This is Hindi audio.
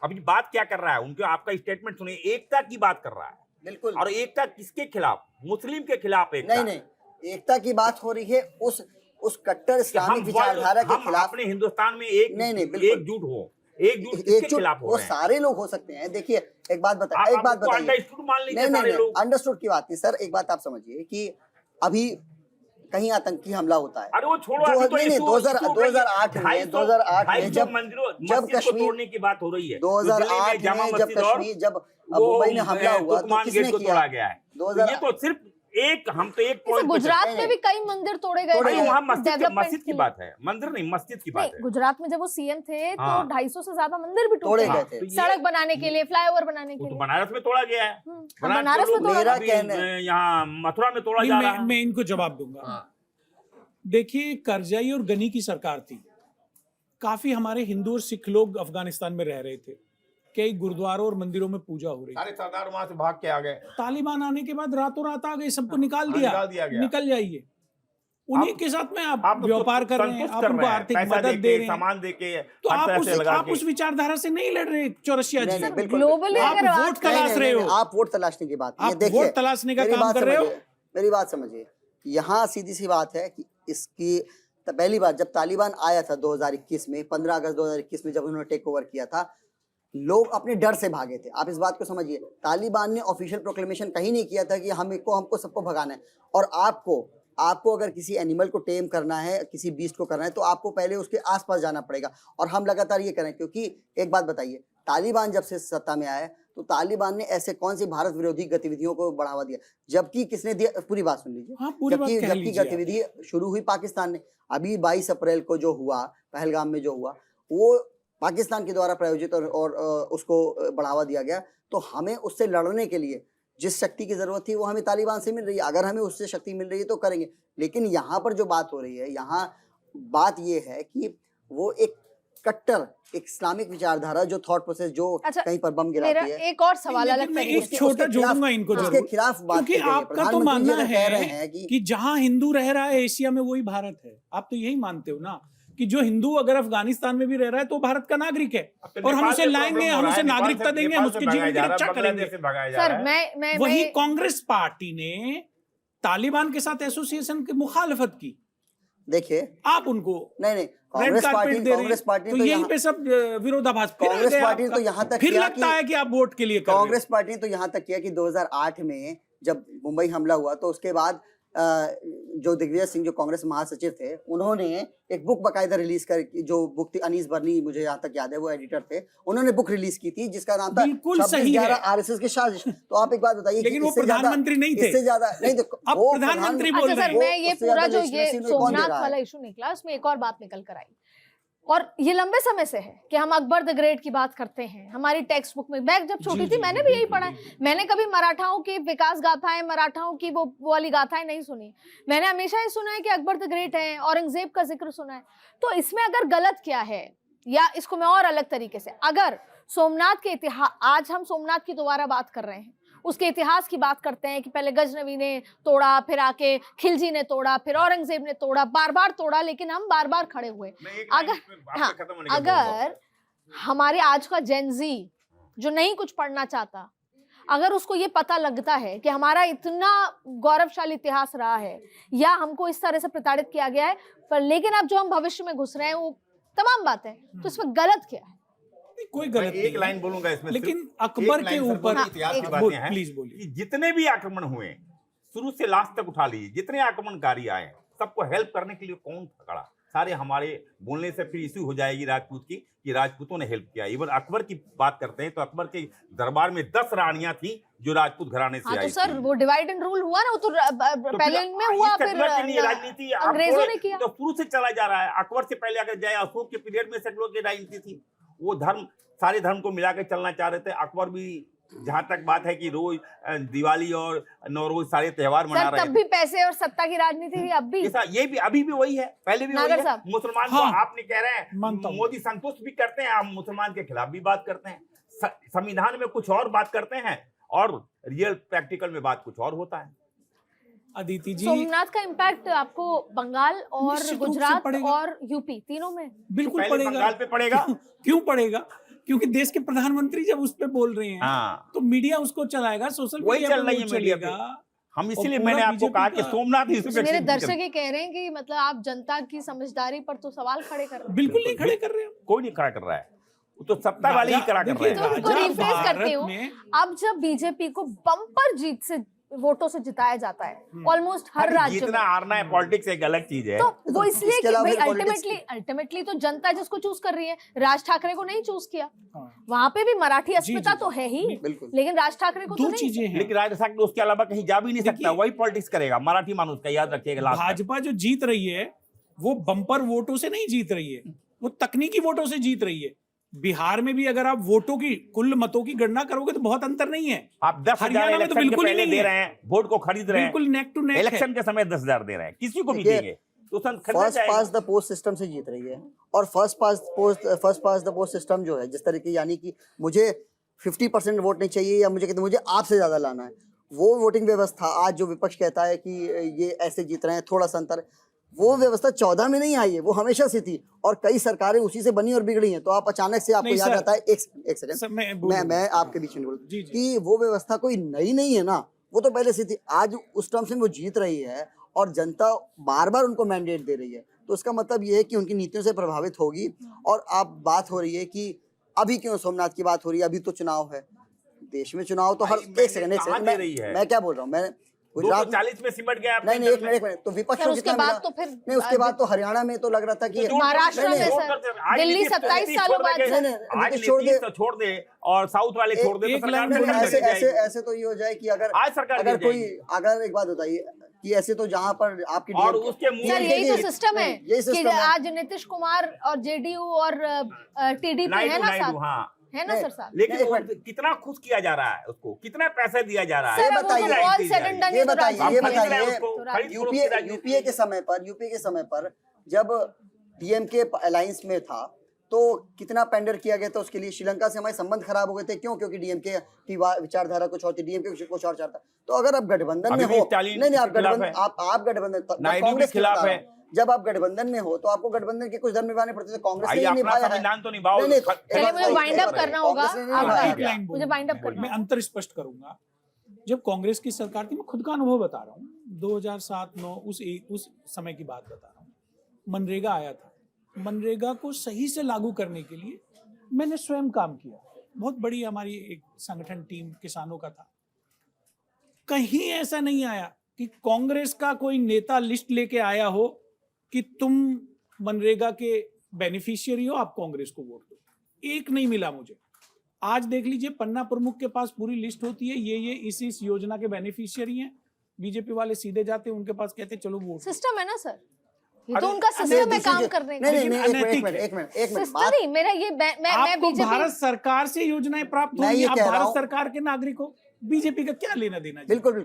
अभी बात क्या कर रहा है, उनके आपका स्टेटमेंट सुनिए, एकता की बात कर रहा है। बिल्कुल। और एकता किसके खिलाफ? मुस्लिम के खिलाफ एकता। नहीं, एकता की बात हो रही है उस कट्टर इस्लामिक हम विचारधारा के हम खिलाफ। अपने हिंदुस्तान में नहीं, बिल्कुल एकजुट हो, एकजुट किसके खिलाफ हो वो रहे हैं? सारे लोग हो सकते हैं। देखिए एक बात आप बताइए, अंडरस्टूड मान लीजिए सारे नहीं, लोग। अंडरस्टूड की बात नहीं सर। एक बात आप समझिए कि अभी कहीं आतंकी हमला होता है, अरे वो छोड़ो, जो अभी तो नहीं, 2008 में 2008 में जब कश्मीर तोड़ने की बात हो रही है, 2008 में जब कश्मीर, जब मुंबई में हमला हुआ तो किसने किया? तोड़ा गया है। तो ये तो सिर्फ एक, हम तो एक पॉइंट, गुजरात में भी कई मंदिर तोड़े गए थे। वहाँ मस्जिद की बात है, मंदिर नहीं, मस्जिद की बात है। गुजरात में जब वो सीएम थे तो हाँ। 250 से ज्यादा मंदिर भी तोड़े टूटे गए थे। सड़क बनाने के लिए, फ्लाईओवर बनाने के तो लिए। बनारस में तोड़ा गया है, बनारस में तोड़ा यहाँ मथुरा में तोड़ा जा रहा है। मैं इनको जवाब दूंगा। देखिए, करजई और गनी की सरकार थी, काफी हमारे हिंदू और सिख लोग अफगानिस्तान में रह रहे थे, कई गुरुद्वारों और मंदिरों में पूजा हो रही सारे सरदार वहां से भाग के आ गए। तालिबान आने के बाद रातों रात आ गए, सबको निकाल दिया गया। निकल जाइए। उन्हीं के साथ में आप व्यापार कर रहे हैं, आप उनको आर्थिक मदद दे रहे हैं, सामान देके, तो आप उस विचारधारा से नहीं लड़ रहे। चौरसिया जी, ग्लोबली आप वोट तलाश रहे हो, आप वोट तलाशने की बात, आप वोट तलाशने का काम कर रहे हो। मेरी बात समझिए, यहाँ सीधी सी बात है कि इसकी पहली बार जब तालिबान आया था 2021 में, 15 अगस्त 2021 में जब उन्होंने टेक ओवर किया था, लोग अपने डर से भागे थे। आप इस बात को समझिए, तालिबान ने ऑफिशियल प्रोक्लेमेशन कहीं नहीं किया था कि हमको सबको भगाना है। और आपको अगर किसी एनिमल को टेम करना है, किसी बीस्ट को करना है, तो आपको पहले उसके आसपास जाना पड़ेगा। और हम लगातार ये करें, क्योंकि एक बात बताइए, तालिबान जब से सत्ता में आया तो तालिबान ने ऐसे कौन सी भारत विरोधी गतिविधियों को बढ़ावा दिया? जबकि किसने दिया? पूरी बात सुन लीजिए। हाँ, जबकि गतिविधि शुरू हुई पाकिस्तान ने। अभी 22 अप्रैल को जो हुआ, पहलगाम में जो हुआ, वो पाकिस्तान के द्वारा प्रायोजित और उसको बढ़ावा दिया गया। तो हमें उससे लड़ने के लिए जिस शक्ति की जरूरत थी वो हमें तालिबान से मिल रही है। अगर हमें उससे शक्ति मिल रही है तो करेंगे। लेकिन यहाँ पर जो बात हो रही है, यहाँ बात ये है कि वो एक कट्टर इस्लामिक विचारधारा, जो थॉट प्रोसेस, जो कहीं पर बम गिराती है। एक और सवाल अलग मैं एक छोटा जोड़ूंगा इनको उसके खिलाफ बात, क्योंकि आपका तो मानना है कि जहां हिंदू रह रहा है एशिया में वही भारत है। आप तो यही मानते हो ना कि जो हिंदू अगर अफगानिस्तान में भी रह रहा है तो भारत का नागरिक है, और हम उसे लाएंगे, हम उसे नागरिकता देंगे, हम उसके जीवन की रक्षा करेंगे। सर, मैं वही कांग्रेस पार्टी ने तालिबान के साथ एसोसिएशन की मुखालफत की। देखिए, आप उनको नहीं कांग्रेस पार्टी तो यहीं पे सब विरोधाभास। कांग्रेस पार्टी तो यहाँ तक फिर लगता है कि आप वोट के लिए कांग्रेस पार्टी ने तो यहाँ तक किया कि 2008 में जब मुंबई हमला हुआ तो उसके बाद जो दिग्विजय सिंह, जो कांग्रेस महासचिव थे, उन्होंने एक बुक बकायदा रिलीज कर, जो बुक थी, अनीस बर्नी, मुझे यहाँ तक याद है, वो एडिटर थे, उन्होंने बुक रिलीज की थी जिसका नाम था 26/11 आरएसएस की साजिश। तो आप एक बात बताइए, लेकिन वो प्रधानमंत्री नहीं थे, इससे ज्यादा नहीं, अब प्रधानमंत्री बोल रहे हैं। मैं ये पूरा जो ये सोमनाथ वाला इशू निकला, उसमें एक और बात निकल कर आई, और ये लंबे समय से है कि हम अकबर द ग्रेट की बात करते हैं। हमारी टेक्स्ट बुक में, मैं जब छोटी थी मैंने भी यही पढ़ा है। मैंने कभी मराठाओं की विकास गाथाएं, मराठाओं की वो वाली गाथाएं नहीं सुनी। मैंने हमेशा ये सुना है कि अकबर द ग्रेट है, औरंगजेब का जिक्र सुना है। तो इसमें अगर गलत क्या है, या इसको मैं और अलग तरीके से, अगर सोमनाथ के इतिहास, आज हम सोमनाथ की दोबारा बात कर रहे हैं, उसके इतिहास की बात करते हैं कि पहले गजनवी ने तोड़ा, फिर आके खिलजी ने तोड़ा, फिर औरंगजेब ने तोड़ा, बार बार तोड़ा, लेकिन हम बार बार खड़े हुए। अगर हमारे आज का जेनजी जो नहीं कुछ पढ़ना चाहता, अगर उसको ये पता लगता है कि हमारा इतना गौरवशाली इतिहास रहा है, या हमको इस तरह से प्रताड़ित किया गया है, पर लेकिन अब जो हम भविष्य में घुस रहे हैं वो तमाम बातें, तो इसमें गलत क्या है? कोई गलत नहीं। एक लाइन बोलूंगा इसमें, लेकिन अकबर के ऊपर इतिहास की बातें हैं। प्लीज बोलिए। जितने भी आक्रमण हुए, शुरू से लास्ट तक उठा लीजिए, जितने आक्रमणकारी आए, सबको हेल्प करने के लिए कौन खड़ा? सारे हमारे बोलने से फिर इश्यू हो जाएगी राजपूत की, कि राजपूतों ने हेल्प किया। इवन अकबर की बात करते हैं तो अकबर के दरबार में 10 रानियां थी जो राजपूत घराने से आई थी। सर, वो डिवाइड एंड रूल हुआ ना, वो तो पहले में हुआ, फिर राजनीति अंग्रेजों ने किया, तो शुरू से चला जा रहा है। अकबर से पहले अगर जाए, अशोक के पीरियड में सेकलों की राजनीति थी। वो धर्म, सारे धर्म को मिला के चलना चाह रहे थे। अकबर भी, जहां तक बात है कि रोज दिवाली और नवरोज सारे त्योहार मना रहे हैं। तब भी पैसे और सत्ता की राजनीति थी, अब भी ये भी अभी भी वही है, पहले भी वही है। मुसलमान को आपने कह रहे हैं मोदी संतुष्ट भी करते हैं, आप मुसलमान के खिलाफ भी बात करते हैं। संविधान में कुछ और बात करते हैं और रियल प्रैक्टिकल में बात कुछ और होता है। अदिति जी, सोमनाथ का इम्पैक्ट आपको बंगाल और गुजरात और यूपी तीनों में बिल्कुल पड़ेगा। बंगाल पे पड़ेगा। क्यों पड़ेगा? क्योंकि देश के प्रधानमंत्री जब उस पे बोल रहे हैं हाँ तो मीडिया उसको चलाएगा, सोशल वही मीडिया चल पे रही वो है मीडिया पे। चलेगा। हम और इसीलिए पूरा मैंने आपको बीजेपी कहा कि का- सोमनाथ इस पे मेरे एक्शन दर्शक करें। ये कह रहे हैं कि मतलब आप जनता की समझदारी पर तो सवाल खड़े कर रहे हैं। बिल्कुल नहीं खड़े कर रहे हो। कोई नहीं खड़ा कर रहा है, वो तो सत्ता वाले ही करा कर देखिए, रहे हैं। तो उनको राजा रिफ्रेश करती भारत हूँ। में अब जब बीजेपी को बम्पर जीत से वोटों से जिताया जाता है ऑलमोस्ट हर अरे राज्य जीतना में, हारना है, पॉलिटिक्स एक अलग चीज है। तो वो इसलिए इसके कि अलावा भाई फिर politics- अल्टीमेटली तो जनता जिसको चूज कर रही है, राज ठाकरे को नहीं चूज किया। हाँ। वहां पे भी मराठी अस्मिता जी। तो है ही, बिल्कुल। लेकिन राज ठाकरे को तो दो नहीं। चीजें हैं। लेकिन राज ठाकरे उसके अलावा कहीं जा भी नहीं सकता, देखिए- वही पॉलिटिक्स करेगा, मराठी मानुस का, याद रखिएगा लास्ट तक। भाजपा जो जीत रही है वो बम्पर वोटों से नहीं जीत रही है, वो तकनीकी वोटों से जीत रही है। बिहार में भी अगर आप वोटों की कुल मतों की गणना करोगे तो बहुत अंतर नहीं है। आप 10,000 हरियाणा में तो इलेक्शन के बिल्कुल ही पहले नहीं दे है। रहे हैं, वोट को खरीद रहे हैं, बिल्कुल नेक टू नेक है। इलेक्शन के समय 10,000 दे रहे हैं, किसी को भी देखिए, देंगे तो सन खरीदा फर्स्ट जाएगा। पास द पोस्ट सिस्टम से जीत रही है। और first pass the post system जो है, जिस तरीके यानी कि मुझे 50% वोट नहीं चाहिए या मुझे कहते मुझे आपसे ज्यादा लाना है, वो वोटिंग व्यवस्था आज जो विपक्ष कहता है कि ये ऐसे जीत रहे हैं, थोड़ा सा अंतर, वो व्यवस्था 14 में नहीं आई है, वो हमेशा से थी और कई सरकारें उसी से बनी और बिगड़ी हैं। तो आप अचानक से आपको नहीं याद सर, आता है, एक सेकंड सर, मैं आपके बीच में बोल जी, जी। कि वो व्यवस्था कोई नई नहीं है ना, वो तो पहले से थी। आज उस टर्म से वो जीत रही है और जनता बार बार उनको मैंडेट दे रही है, तो उसका मतलब ये है कि उनकी नीतियों से प्रभावित होगी। और आप बात हो रही है कि अभी क्यों सोमनाथ की बात हो रही है, अभी तो चुनाव है देश में, चुनाव तो हर भाई, एक सेकंड कहाँ दे रही है? मैं क्या बोल रहा हूँ, मैं गुजरात में 240 में सिमट गया आपके नहीं, एक मिनट तो विपक्ष सर, को उसके कितना बाद मिला? तो फिर नहीं, उसके बाद तो हरियाणा में तो लग रहा था कि महाराष्ट्र नहीं, में नहीं, सर, दिल्ली 27 सालों बाद नहीं, सर। नहीं, आज नीतीश छोड़ दे। नीतीश तो छोड़ दे और साउथ वाले छोड़ दे, एक तो लाइन सरकार बोलना गिर ऐसे जाएगी। ऐसे ऐसे तो ये हो जाए कि आज सरकार अगर गिर कोई जाएगी। अगर एक बात बताइए कि ऐसे तो जहाँ पर आपकी और DMK उसके मुंह सर, में यही तो देखिए, सिस्टम है यही कि सिस्टम है। आज नीतीश कुमार और जेडीयू और टीडीपी है ना नायडू, साथ, हाँ। है ना नहीं, सर साथ। लेकिन नहीं, एक वो मिनट। कितना खुश किया जा रहा है उसको, कितना पैसा दिया जा रहा है। सर, ये अब वो बताइए, जब all said and done, ये तो बताइए, राजनीति ये है। बताइए, उसको खरीद फरोख्त की यूपीए राजनीति के समय पर जब डीएमके अलायंस में था तो कितना पेंडर किया गया था उसके लिए। श्रीलंका से हमारे संबंध खराब हो गए थे, क्यों? क्योंकि डीएमके की विचारधारा कुछ और थी, डीएमके कुछ और चाहता। तो अगर आप गठबंधन में अभी भी हो, स्टालिन नहीं आप के खिलाफ गठबंधन, है। आप गठबंधन, नायडू कांग्रेस के खिलाफ है। जब आप गठबंधन में हो तो आपको गठबंधन के कुछ धर्म निभाने पड़ते थे, कांग्रेस भाई ने अपना निभाया है। संविधान तो निभाओ। नहीं, नहीं, चलिए, मुझे वाइंड अप करना होगा। कांग्रेस ने आप निभाया एक है। लाइन मुझे वाइंड अप करना मैं अंतर स्पष्ट करूंगा। जब कांग्रेस की सरकार थी, मैं खुद का अनुभव बता रहा हूँ, 2007-9 उस समय की बात बता रहा हूँ। मनरेगा आया था, मनरेगा को सही से लागू करने के लिए मैंने स्वयं काम किया। बहुत बड़ी हमारी एक संगठन टीम किसानों का था। कहीं ऐसा नहीं आया कि कांग्रेस का कोई नेता लिस्ट लेके आया हो कि तुम मनरेगा के बेनिफिशियरी हो, आप कांग्रेस को वोट दो। एक नहीं मिला मुझे। आज देख लीजिए, पन्ना प्रमुख के पास पूरी लिस्ट होती है, ये इस योजना के बेनिफिशियरी हैं। बीजेपी वाले सीधे जाते हैं उनके पास, कहते हैं चलो वोट। सिस्टम है ना सर, ये तो अरे, उनका सिस्टम है काम करने का। नहीं, अनैतिक एक मिनट सिस्टम बात नहीं, मेरा ये मैं आपको बीजेपी भारत सरकार से योजनाएं प्राप्त मैं होंगी, ये आप कह रहा भारत हूं- सरकार के नागरिक हो, बीजेपी का क्या लेना देना। बिल्कुल